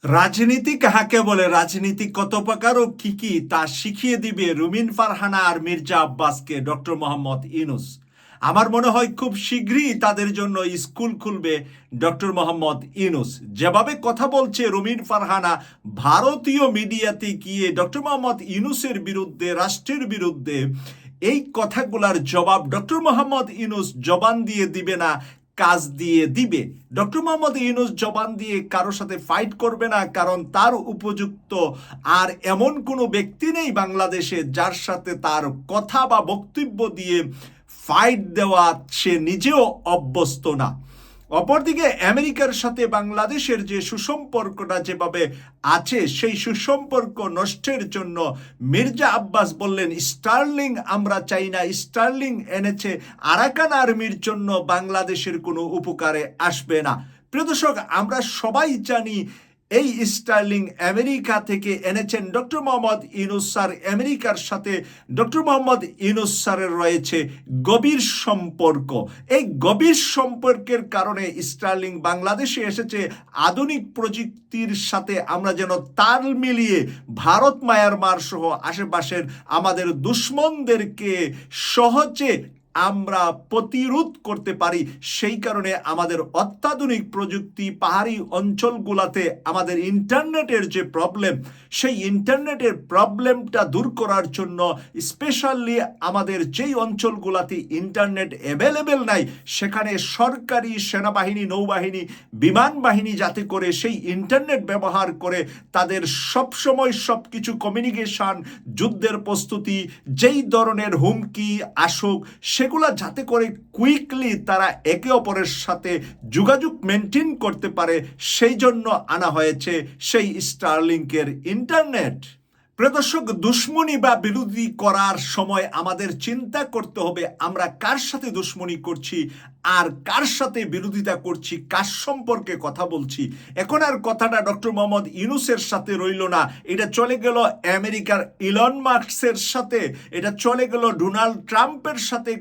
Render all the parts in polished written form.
রাজনীতি কাহাকে বলে, রাজনীতি কত প্রকার ও কি কি তা শিখিয়ে দিবে রুমিন ফারহানা আর মির্জা আব্বাসকে ডক্টর মোহাম্মদ ইউনূস। আমার মনে হয় খুব শীঘ্রই তাদের জন্য স্কুল খুলবে ডক্টর মোহাম্মদ ইউনূস। যেভাবে কথা বলছে রুমিন ফারহানা ভারতীয় মিডিয়াতে গিয়ে ডক্টর মোহাম্মদ ইউনূসের বিরুদ্ধে, রাষ্ট্রের বিরুদ্ধে, এই কথাগুলার জবাব ডক্টর মোহাম্মদ ইউনূস জবান দিয়ে দিবে না, কাজ দিয়ে দিবে। ডক্টর মোহাম্মদ ইউনূস জবান দিয়ে কারোর সাথে ফাইট করবে না, কারণ তার উপযুক্ত আর এমন কোনো ব্যক্তি নেই বাংলাদেশে যার সাথে তার কথা বা বক্তব্য দিয়ে ফাইট দেওয়া সে নিজেও অভ্যস্ত না। অপরদিকে আমেরিকার সাথে বাংলাদেশের যে সুসম্পর্কটা যেভাবে আছে, সেই সুসম্পর্ক নষ্টের জন্য মির্জা আব্বাস বললেন স্টার্লিং আমরা চাই না, স্টার্লিং এনেছে আরাকান আর্মির জন্য, বাংলাদেশের কোনো উপকারে আসবে না। প্রিয় দর্শক, আমরা সবাই জানি এই স্টার্লিং আমেরিকা থেকে এনেছেন ডক্টর মোহাম্মদ ইউনূস স্যার। আমেরিকার সাথে ডক্টর মোহাম্মদ ইউনূস স্যারের রয়েছে গভীর সম্পর্ক। এই গভীর সম্পর্কের কারণে স্টার্লিং বাংলাদেশে এসেছে আধুনিক প্রযুক্তির সাথে। আমরা যেন তাল মিলিয়ে ভারত, মায়ানমার সহ আশেপাশের আমাদের দুশ্মনদেরকে সহজে আমরা প্রতিরোধ করতে পারি। সেই কারণে আমাদের অত্যাধুনিক প্রযুক্তি, পাহাড়ি অঞ্চলগুলোতে আমাদের ইন্টারনেটের যে প্রবলেম, সেই ইন্টারনেটের প্রবলেমটা দূর করার জন্য স্পেশালি আমাদের যেই অঞ্চলগুলোতে ইন্টারনেট অ্যাভেলেবেল নাই, সেখানে সরকারি সেনাবাহিনী, নৌবাহিনী, বিমান বাহিনী যাতে করে সেই ইন্টারনেট ব্যবহার করে তাদের সবসময় সব কিছু কমিউনিকেশন, যুদ্ধের প্রস্তুতি, যেই ধরনের হুমকি আসুক সেগুলা যাতে করে কুইকলি তারা একে অপরের সাথে যোগাযোগ মেনটেন করতে পারে, সেই জন্য আনা হয়েছে সেই স্টারলিংকের ইন্টারনেট। প্রিয় দর্শক, দুশ্মনী বা বিরোধী করার সময় আমাদের চিন্তা করতে হবে আমরা কার সাথে দুশ্মনী করছি আর কার সাথে বিরোধিতা করছি, কার সম্পর্কে কথা বলছি। এখন আর কথাটা ডক্টর মোহাম্মদ ইউনূসের সাথে রইল না, এটা চলে গেল আমেরিকার ইলন মাস্কের সাথে, এটা চলে গেল ডোনাল্ড ট্রাম্পের সাথে।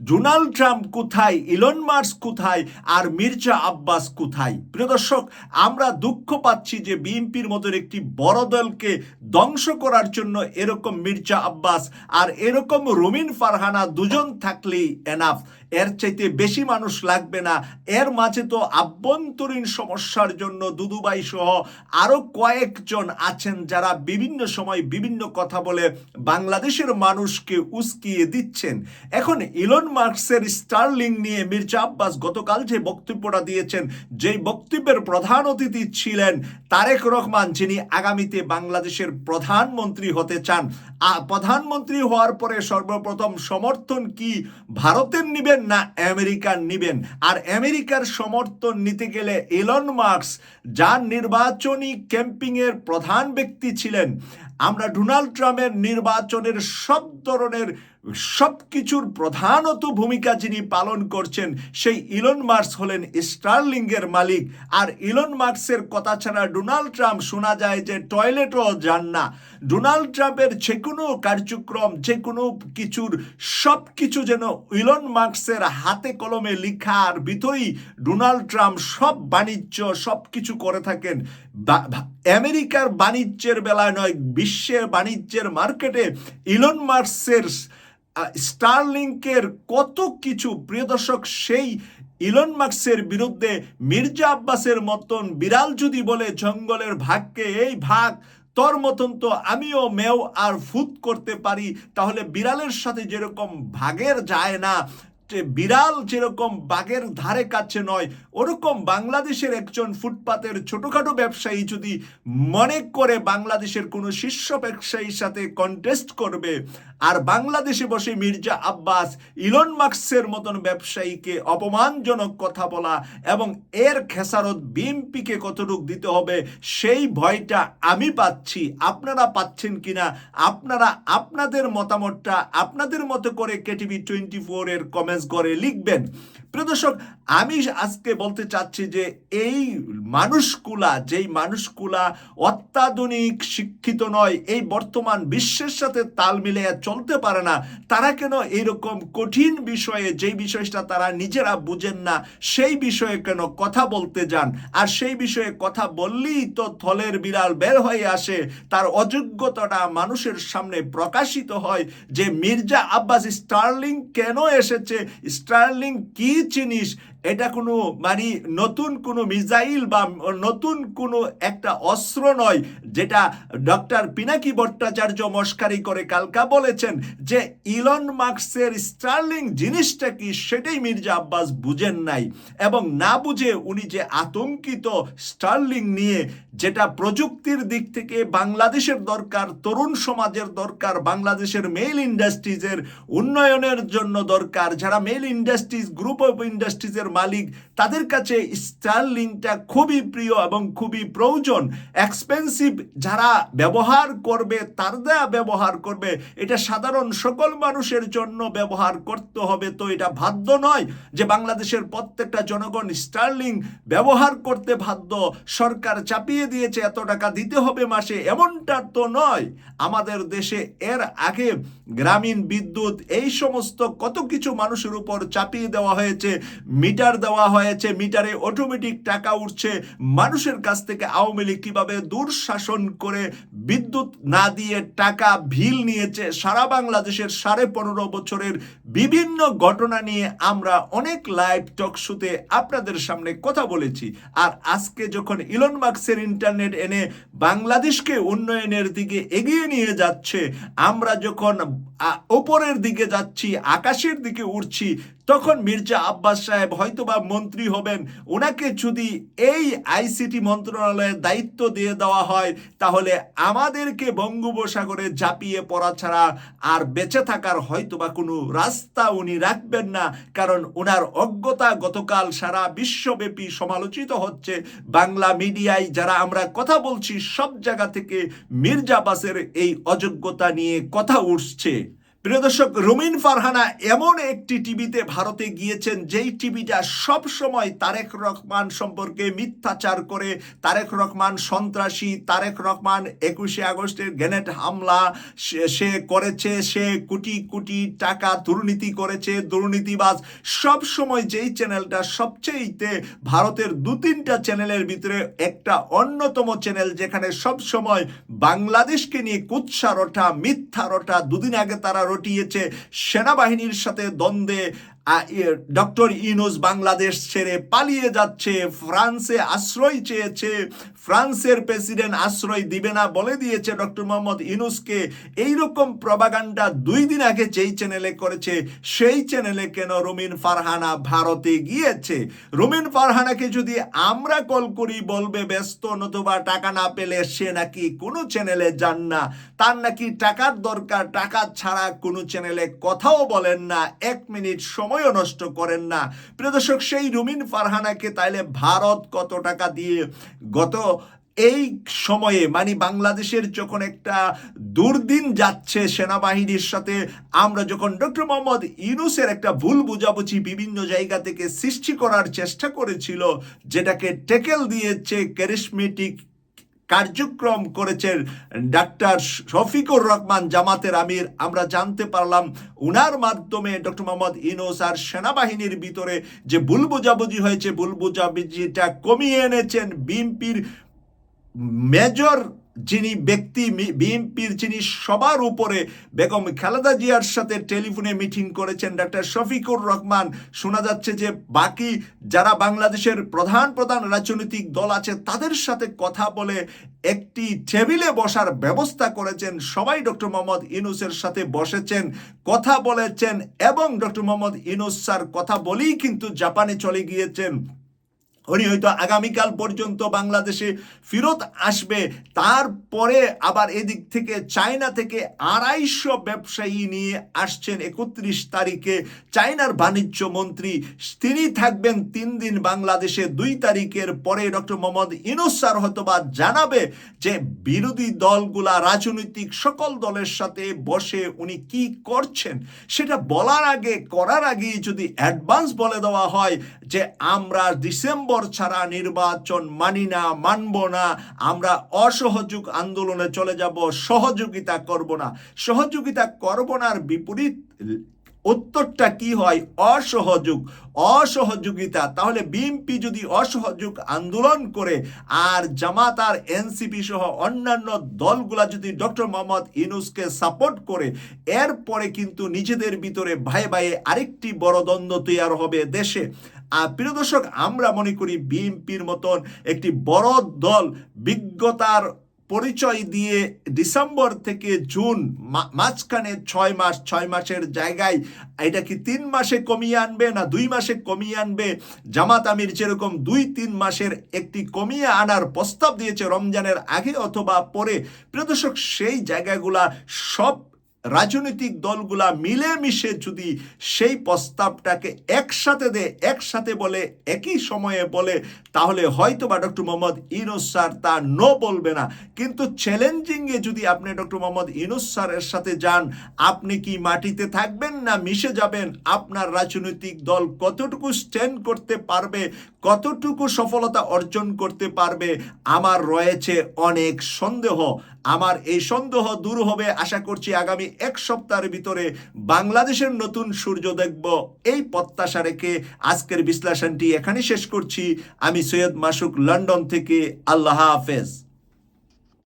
ডোনাল্ড ট্রাম্প কোথায়, ইলন মাস্ক কোথায়, আর মির্জা আব্বাস কোথায়? প্রিয় দর্শক, আমরা দুঃখ পাচ্ছি যে বিএনপির মতন একটি বড় দলকে ধ্বংস করার জন্য এরকম মির্জা আব্বাস আর এরকম রুমিন ফারহানা দুজন থাকলেই এনাফ, এর চাইতে বেশি মানুষ লাগবে না। এর মাঝে তো আভ্যন্তরীণ সমস্যার জন্য দুদুভাই সহ আরো কয়েকজন আছেন যারা বিভিন্ন সময় বিভিন্ন কথা বলে বাংলাদেশের মানুষকে উস্কিয়ে দিচ্ছেন। এখন ইলন মাস্কের স্টারলিং নিয়ে মির্জা আব্বাস গতকাল যে বক্তব্যটা দিয়েছেন, যেই বক্তব্যের প্রধান অতিথি ছিলেন তারেক রহমান, যিনি আগামীতে বাংলাদেশের প্রধানমন্ত্রী হতে চান। প্রধানমন্ত্রী হওয়ার পরে সর্বপ্রথম সমর্থন কি ভারতের নিবেন না আমেরিকার নিবেন? আর আমেরিকার সমর্থন নিতে গেলে ইলন মাস্ক, যার নির্বাচনী ক্যাম্পিংয়ের প্রধান ব্যক্তি ছিলেন, আমরা ডোনাল্ড ট্রাম্পের নির্বাচনের সব ধরনের সব কিছুর প্রধানত ভূমিকা যিনি পালন করছেন, সেই ইলন মাস্ক হলেন স্টারলিংয়ের মালিক। আর ইলন মাস্কের কথা ছাড়া ডোনাল্ড ট্রাম্প শোনা যায় যে টয়লেটও যান না। ডোনাল্ড ট্রাম্পের যে কোনো কার্যক্রম, যে কোনো কিছুর সব কিছু যেন ইলন মাস্কের হাতে কলমে লিখার ভিতরেই ডোনাল্ড ট্রাম্প সব বাণিজ্য সব কিছু করে থাকেন। আমেরিকার বাণিজ্যের বেলায় নয়, বিশ্বের বাণিজ্যের মার্কেটে ইলন মাস্কের স্টারলিংকের কত কিছু। প্রিয় দর্শক, সেই ইলন মাস্কের বিরুদ্ধে মির্জা আব্বাসের মতন বিড়াল যদি বলে জঙ্গলের ভাগকে, এই ভাগ তোর মতন তো আমিও মেও আর ফুত করতে পারি, তাহলে বিড়ালের সাথে যেরকম ভাগের যায় না, বিড়াল যেরকম বাঘের ধারে কাছে নয়, ওরকম বাংলাদেশের একজন ফুটপাতের ছোটখাটো ব্যবসায়ী যদি মনে করে বাংলাদেশের কোনো শীর্ষ ব্যবসায়ীর সাথে কন্টেস্ট করবে, আর বাংলাদেশে বসে মির্জা আব্বাস ইলন মাস্কের মতন ব্যবসায়ীকে অপমানজনক কথা বলা এবং এর খেসারত বিএনপিকে কতটুকু দিতে হবে, সেই ভয়টা আমি পাচ্ছি। আপনারা পাচ্ছেন কিনা? আপনারা আপনাদের মতামতটা আপনাদের মতো করে KTV24 এর কমেন্টস করে লিখবেন। প্রিয় দর্শক, আমি আজকে বলতে চাচ্ছি যে এই যেই মানুষগুলা অত্যাধুনিক শিক্ষিত নয়, এই বর্তমান বিশ্বের সাথে তাল মিলিয়ে চলতে পারে না, তারা কেন এইরকম কঠিন বিষয়ে, যেই বিষয়টা তারা নিজেরা বুঝেন না, সেই বিষয়ে কেন কথা বলতে যান? আর সেই বিষয়ে কথা বললেই তো থলের বিড়াল বের হয়ে আসে, তার অযোগ্যতাটা মানুষের সামনে প্রকাশিত হয় যে মির্জা আব্বাস স্টার্লিং কেন এসেছে, স্টার্লিং কি জিনিস, এটা কোনো মানে নতুন কোনো মিসাইল বা নতুন কোনো একটা অস্ত্র নয়, যেটা ডক্টর পিনাকি ভট্টাচার্য মস্কারি করে কালকা বলেছেন যে ইলন মাস্কের স্টার্লিং জিনিসটা কি, সেটাই মির্জা আব্বাস বুঝেন নাই। এবং না বুঝে উনি যে আতঙ্কিত স্টার্লিং নিয়ে, যেটা প্রযুক্তির দিক থেকে বাংলাদেশের দরকার, তরুণ সমাজের দরকার, বাংলাদেশের মেইল ইন্ডাস্ট্রিজের উন্নয়নের জন্য দরকার, যারা মেইল ইন্ডাস্ট্রিজ, গ্রুপ অফ ইন্ডাস্ট্রিজের মালিক, তাদের কাছে স্টারলিংকটা খুবই প্রিয় এবং খুবই প্রয়োজন, এক্সপেন্সিভ। যারা ব্যবহার করবে, তারা ব্যবহার করবে, এটা সাধারণ সকল মানুষের জন্য ব্যবহার করতে হবে। তো এটা বাধ্য নয় যে বাংলাদেশের প্রত্যেকটা জনগণ স্টারলিং ব্যবহার করতে বাধ্য, সরকার চাপিয়ে দিয়েছে এত টাকা দিতে হবে মাসে, এমনটা তো নয়। আমাদের দেশে এর আগে গ্রামীণ বিদ্যুৎ, এই সমস্ত কত কিছু মানুষের উপর চাপিয়ে দেওয়া হয়েছে, মিটার দেওয়া হয়েছে, মিটারে অটোমেটিক টাকা উঠছে মানুষের কাছ থেকে। আওয়ামী লীগ কিভাবে দুঃশাসন করে বিদ্যুৎ না দিয়ে টাকা ভিল নিয়েছে, সারা বাংলাদেশের 15.5 বছরের বিভিন্ন ঘটনা নিয়ে আমরা অনেক লাইভ টক শোতে আপনাদের সামনে কথা বলেছি। আর আজকে যখন ইলন মাস্কের ইন্টারনেট এনে বাংলাদেশকে উন্নয়নের দিকে এগিয়ে নিয়ে যাচ্ছে, আমরা যখন ওপরের দিকে যাচ্ছি, আকাশের দিকে উঠছি, তখন মির্জা আব্বাস সাহেব হয়তোবা মন্ত্রী হবেন। ওনাকে যদি এই আইসিটি মন্ত্রণালয়ের দায়িত্ব দিয়ে দেওয়া হয়, তাহলে আমাদেরকে বঙ্গোপসাগরে ঝাঁপিয়ে পড়া ছাড়া আর বেঁচে থাকার হয়তোবা কোনো রাস্তা উনি রাখবেন না। কারণ ওনার অজ্ঞতা গতকাল সারা বিশ্বব্যাপী সমালোচিত হচ্ছে। বাংলা মিডিয়ায় যারা আমরা কথা বলছি, সব জায়গা থেকে মির্জা আব্বাসের এই অযোগ্যতা নিয়ে কথা উঠছে। প্রিয় দর্শক, রুমিন ফারহানা এমন একটি টিভিতে ভারতে গিয়েছেন, যেই টিভিটা সব সময় তারেক রহমান সম্পর্কে মিথ্যাচার করে, তারেক রহমান সন্ত্রাসী, তারেক রহমান 21শে আগস্টের গ্রেনেড হামলা সে করেছে, সে কোটি কোটি টাকা দুর্নীতি করেছে, দুর্নীতিবাজ। সব সময় যেই চ্যানেলটা সবচেয়ে ভারতের 2-3টা চ্যানেলের ভিতরে একটা অন্যতম চ্যানেল, যেখানে সব সময় বাংলাদেশকে নিয়ে কুৎসা রটা, মিথ্যা রটা। দুদিন আগে তারা রটিয়েছে সেনাবাহিনীর সাথে দ্বন্দ্বে ডক্টর ইউনূস বাংলাদেশ ছেড়ে পালিয়ে যাচ্ছে, ফ্রান্সে আশ্রয় চেয়েছে, ফ্রান্সের প্রেসিডেন্ট আশ্রয় দিবে না বলে দিয়েছে ডক্টর মোহাম্মদ ইউনূসকে। এইরকম প্রপাগান্ডা 2 দিন আগে যেই চ্যানেলে করেছে, সেই চ্যানেলে কেন রুমিন ফারহানা ভারতে গিয়েছে? রুমিন ফারহানাকে যদি আমরা কল করি, বলবে ব্যস্ত, নতুবা টাকা না পেলে সে নাকি কোনো চ্যানেলে যান না, তার নাকি টাকার দরকার, টাকা ছাড়া কোনো চ্যানেলে কথাও বলেন না, 1 মিনিট সময়ও নষ্ট করেন না। প্রিয় দর্শক, সেই রুমিন ফারহানাকে তাইলে ভারত কত টাকা দিয়ে গত এই সময়ে, মানে বাংলাদেশের যখন একটা দুর্দিন যাচ্ছে সেনাবাহিনীর সাথে, আমরা যখন ডক্টর মোহাম্মদ ইউনূসের একটা ভুল বুঝাবুঝি বিভিন্ন জায়গা থেকে সৃষ্টি করার চেষ্টা করেছিল, যেটাকে ট্যাকেল দিয়েছে, ক্যারিসমেটিক কার্যক্রম করেছেন ডাক্তার শফিকুর রহমান, জামাতের আমির, আমরা জানতে পারলাম উনার মাধ্যমে ডক্টর মোহাম্মদ ইউনূস আর সেনাবাহিনীর ভিতরে যে ভুল বোঝাবুঝি হয়েছে, ভুল বোঝাবুঝিটা কমিয়ে এনেছেন বিএনপির মেজর যিনি ব্যক্তি, বিএনপির যিনি সবার উপরে, বেগম খালেদা জিয়ার সাথে টেলিফোনে মিটিং করেছেন ডাক্তার শফিকুর রহমান। শোনা যাচ্ছে যে বাকি যারা বাংলাদেশের প্রধান রাজনৈতিক দল আছে, তাদের সাথে কথা বলে একটি টেবিলে বসার ব্যবস্থা করেছেন। সবাই ডক্টর মোহাম্মদ ইউনূসের সাথে বসেছেন, কথা বলেছেন, এবং ডক্টর মোহাম্মদ ইউনূস স্যার কথা বলেই কিন্তু জাপানে চলে গিয়েছেন। উনি হয়তো আগামীকাল পর্যন্ত বাংলাদেশে ফেরত আসবে। তারপরে আবার এদিক থেকে চায়না থেকে 250 ব্যবসায়ী নিয়ে আসছেন 31 তারিখে। চায়নার বাণিজ্য মন্ত্রী তিনি থাকবেন 3 দিন বাংলাদেশে। 2 তারিখের পরে ডক্টর মোহাম্মদ ইউনূস স্যার হয়তোবা জানাবে যে বিরোধী দলগুলা, রাজনৈতিক সকল দলের সাথে বসে উনি কি করছেন সেটা বলার আগে, করার আগেই যদি অ্যাডভান্স বলে দেওয়া হয় যে আমরা ডিসেম্বর ছাড়া নির্বাচন মানি না, মানব না, আমরা অসহযোগ আন্দোলনে চলে যাব, সহযোগিতা করব না। সহযোগিতা করব নার বিপরীত উত্তরটা কি হয়? অসহযোগিতা। তাহলে বিএনপি যদি অসহযোগ আন্দোলন করে আর জামাত আর এনসিপি সহ অন্যান্য দলগুলা যদি ডক্টর মোহাম্মদ ইউনূসকে সাপোর্ট করে, এরপরে কিন্তু নিজেদের ভিতরে ভাই ভাইয়ে আরেকটি বড় দ্বন্দ্ব তৈরি হবে দেশে। আর প্রিয় দর্শক, আমরা মনে করি বিএনপির মতন একটি বড় দল বিজ্ঞতার পরিচয় দিয়ে ডিসেম্বর থেকে জুন মাঝখানে 6 মাসের জায়গায় এটা কি 3 মাসে কমিয়ে আনবে না 2 মাসে কমিয়ে আনবে? জামাত আমির যেরকম 2-3 মাসের একটি কমিয়ে আনার প্রস্তাব দিয়েছে রমজানের আগে অথবা পরে। প্রিয় দর্শক, সেই জায়গাগুলা সব রাজনৈতিক দলগুলা মিলেমিশে যদি সেই প্রস্তাবটাকে একসাথে বলে, একই সময়ে বলে, তাহলে হয়তো বা ডক্টর মোহাম্মদ ইউনূস স্যার তা নো বলবে না। কিন্তু চ্যালেঞ্জিংয়ে যদি আপনি ডক্টর মোহাম্মদ ইউনূস স্যারের সাথে যান, আপনি কি মাটিতে থাকবেন না মিশে যাবেন? আপনার রাজনৈতিক দল কতটুকু স্ট্যান্ড করতে পারবে, কতটুকু সফলতা অর্জন করতে পারবে, আমার রয়েছে অনেক সন্দেহ। আমার এই সন্দেহ দূর হবে আশা করছি আগামী 1 সপ্তাহের ভিতরে। বাংলাদেশের নতুন সূর্য দেখব, এই প্রত্যাশা রেখে আজকের বিশ্লেষণটি এখানে শেষ করছি। আমি সৈয়দ মাসুক, লন্ডন থেকে। আল্লাহ হাফেজ।